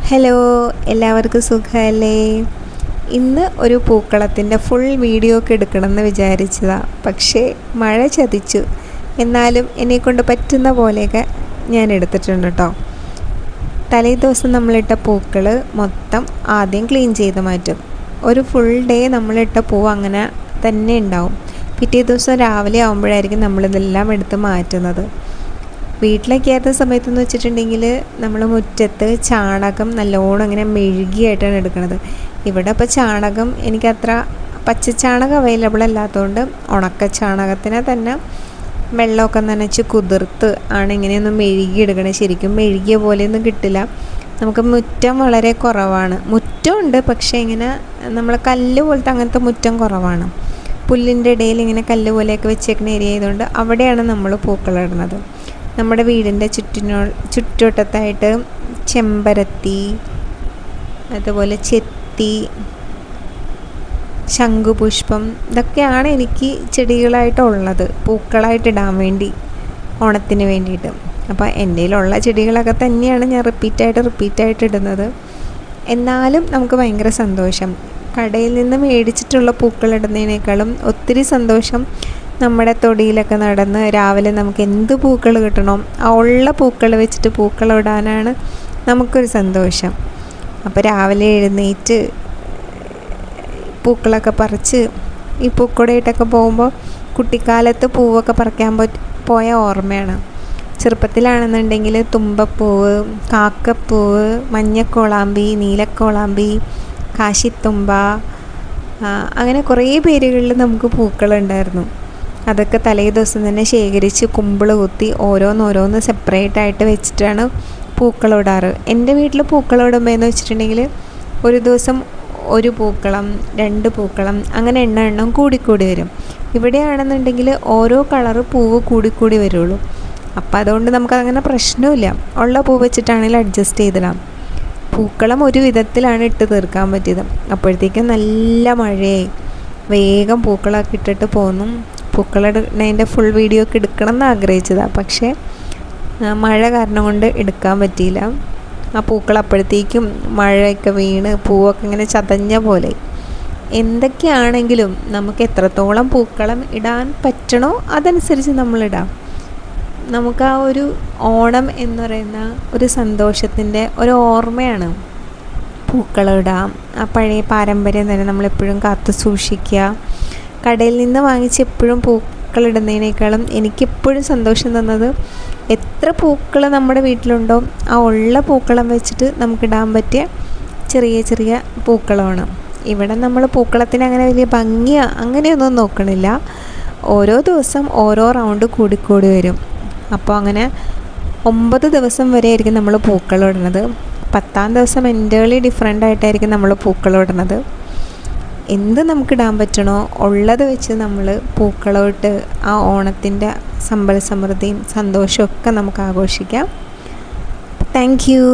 Hello, എല്ലാവർക്കും സുഖമല്ലേ? ഇന്ന് ഒരു പൂക്കളത്തിൻ്റെ ഫുൾ വീഡിയോ ഒക്കെ എടുക്കണമെന്ന് വിചാരിച്ചതാണ്. പക്ഷേ മഴ ചതിച്ചു. എന്നാലും എന്നെക്കൊണ്ട് പറ്റുന്ന പോലെയൊക്കെ ഞാൻ എടുത്തിട്ടുണ്ട് കേട്ടോ. തലേ ദിവസം നമ്മളിട്ട പൂക്കൾ മൊത്തം ആദ്യം ക്ലീൻ ചെയ്ത് മാറ്റും. ഒരു ഫുൾ ഡേ നമ്മളിട്ട പൂവ് അങ്ങനെ തന്നെ ഉണ്ടാവും. പിറ്റേ ദിവസം രാവിലെ ആകുമ്പോഴായിരിക്കും നമ്മളിതെല്ലാം എടുത്ത് മാറ്റുന്നത്. വീട്ടിലൊക്കെ ആയിരുന്ന സമയത്തെന്ന് വെച്ചിട്ടുണ്ടെങ്കിൽ നമ്മൾ മുറ്റത്ത് ചാണകം നല്ലോണം ഇങ്ങനെ മെഴുകിയായിട്ടാണ് എടുക്കുന്നത്. ഇവിടെ ഇപ്പോൾ ചാണകം എനിക്കത്ര പച്ചച്ചാണകം അവൈലബിൾ അല്ലാത്തതുകൊണ്ട് ഉണക്ക ചാണകത്തിനെ തന്നെ വെള്ളമൊക്കെ നനച്ച് കുതിർത്ത് ആണ് ഇങ്ങനെയൊന്നും മെഴുകിയെടുക്കണേ. ശരിക്കും മെഴുകിയ പോലെയൊന്നും കിട്ടില്ല. നമുക്ക് മുറ്റം വളരെ കുറവാണ്. മുറ്റമുണ്ട്, പക്ഷേ ഇങ്ങനെ നമ്മൾ കല്ല് പോലത്തെ അങ്ങനത്തെ മുറ്റം കുറവാണ്. പുല്ലിൻ്റെ ഇടയിൽ ഇങ്ങനെ കല്ല് പോലെയൊക്കെ വെച്ചേക്കുന്ന ഏരിയ ആയതുകൊണ്ട് അവിടെയാണ് നമ്മൾ പൂക്കളിടുന്നത്. നമ്മുടെ വീടിൻ്റെ ചുറ്റുവട്ടത്തായിട്ട് ചെമ്പരത്തി, അതുപോലെ ചെത്തി, ശംഖുപുഷ്പം, ഇതൊക്കെയാണ് എനിക്ക് ചെടികളായിട്ടുള്ളത്, പൂക്കളായിട്ടിടാൻ വേണ്ടി, ഓണത്തിന് വേണ്ടിയിട്ട്. അപ്പോൾ എൻ്റെ കയ്യിലുള്ള ചെടികളൊക്കെ തന്നെയാണ് ഞാൻ റിപ്പീറ്റായിട്ട് ഇടുന്നത്. എന്നാലും നമുക്ക് ഭയങ്കര സന്തോഷം. കടയിൽ നിന്ന് മേടിച്ചിട്ടുള്ള പൂക്കളിടുന്നതിനേക്കാളും ഒത്തിരി സന്തോഷം നമ്മുടെ തൊടിയിലൊക്കെ നടന്ന് രാവിലെ നമുക്ക് എന്ത് പൂക്കൾ കിട്ടണോ ആ ഉള്ള പൂക്കൾ വെച്ചിട്ട് പൂക്കളിടാനാണ് നമുക്കൊരു സന്തോഷം. അപ്പോൾ രാവിലെ എഴുന്നേറ്റ് പൂക്കളൊക്കെ പറിച്ച് ഈ പൂക്കുടയിട്ടൊക്കെ പോകുമ്പോൾ കുട്ടിക്കാലത്ത് പൂവൊക്കെ പറിക്കാൻ പോയ ഓർമ്മയാണ്. ചെറുപ്പത്തിലാണെന്നുണ്ടെങ്കിൽ തുമ്പപ്പൂവ്, കാക്കപ്പൂവ്, മഞ്ഞക്കോളാമ്പി, നീലക്കോളാമ്പി, കാശിത്തുമ്പ, അങ്ങനെ കുറേ പേരുകളിൽ നമുക്ക് പൂക്കളുണ്ടായിരുന്നു. അതൊക്കെ തലേ ദിവസം തന്നെ ശേഖരിച്ച് കുമ്പിൾ കുത്തി ഓരോന്നോരോന്ന് സെപ്പറേറ്റായിട്ട് വെച്ചിട്ടാണ് പൂക്കളിടാറ്. എൻ്റെ വീട്ടിൽ പൂക്കളിടുമ്പോൾ എന്ന് വെച്ചിട്ടുണ്ടെങ്കിൽ ഒരു ദിവസം ഒരു പൂക്കളം, 2 പൂക്കളം, അങ്ങനെ എണ്ണം കൂടിക്കൂടി വരും. ഇവിടെയാണെന്നുണ്ടെങ്കിൽ ഓരോ കളറ് പൂവ് കൂടിക്കൂടി വരുള്ളൂ. അപ്പോൾ അതുകൊണ്ട് നമുക്കങ്ങനെ പ്രശ്നമില്ല. ഉള്ള പൂ വെച്ചിട്ടാണെങ്കിലും അഡ്ജസ്റ്റ് ചെയ്തിടാം. പൂക്കളം ഒരു വിധത്തിലാണ് ഇട്ട് തീർക്കാൻ പറ്റിയത്. അപ്പോഴത്തേക്കും നല്ല മഴയായി. വേഗം പൂക്കളൊക്കെ ഇട്ടിട്ട് പോന്നു. പൂക്കളിടുന്നതിൻ്റെ ഫുൾ വീഡിയോ ഒക്കെ എടുക്കണം എന്ന് ആഗ്രഹിച്ചതാണ്. പക്ഷേ മഴ കാരണം കൊണ്ട് എടുക്കാൻ പറ്റിയില്ല. ആ പൂക്കൾ അപ്പോഴത്തേക്കും മഴയൊക്കെ വീണ് പൂവൊക്കെ ഇങ്ങനെ ചതഞ്ഞ പോലെ. എന്തൊക്കെയാണെങ്കിലും നമുക്ക് എത്രത്തോളം പൂക്കളം ഇടാൻ പറ്റണോ അതനുസരിച്ച് നമ്മളിടാം. നമുക്ക് ആ ഒരു ഓണം എന്ന് പറയുന്ന ഒരു സന്തോഷത്തിൻ്റെ ഒരു ഓർമ്മയാണ് പൂക്കളിടാം. ആ പഴയ പാരമ്പര്യം തന്നെ നമ്മളെപ്പോഴും കാത്തു സൂക്ഷിക്കുക. കടയിൽ നിന്ന് വാങ്ങിച്ച് എപ്പോഴും പൂക്കളിടുന്നതിനേക്കാളും എനിക്കെപ്പോഴും സന്തോഷം തന്നത് എത്ര പൂക്കൾ നമ്മുടെ വീട്ടിലുണ്ടോ ആ ഉള്ള പൂക്കളം വെച്ചിട്ട് നമുക്കിടാൻ പറ്റിയ ചെറിയ ചെറിയ പൂക്കളമാണ്. ഇവിടെ നമ്മൾ പൂക്കളത്തിന് അങ്ങനെ വലിയ ഭംഗിയോ അങ്ങനെയൊന്നും നോക്കണില്ല. ഓരോ ദിവസം ഓരോ റൗണ്ട് കൂടിക്കൂടി വരും. അപ്പോൾ അങ്ങനെ 9 ദിവസം വരെ ആയിരിക്കും നമ്മൾ പൂക്കളിടുന്നത്. 10ാം ദിവസം എൻ്റേർലി ഡിഫറെൻ്റ് ആയിട്ടായിരിക്കും നമ്മൾ പൂക്കളിടുന്നത്. എന്ത് നമുക്കിടാൻ പറ്റണോ ഉള്ളത് വെച്ച് നമ്മൾ പൂക്കളമിട്ട് ആ ഓണത്തിൻ്റെ സമ്പൽ സമൃദ്ധിയും സന്തോഷമൊക്കെ നമുക്ക് ആഘോഷിക്കാം. Thank you.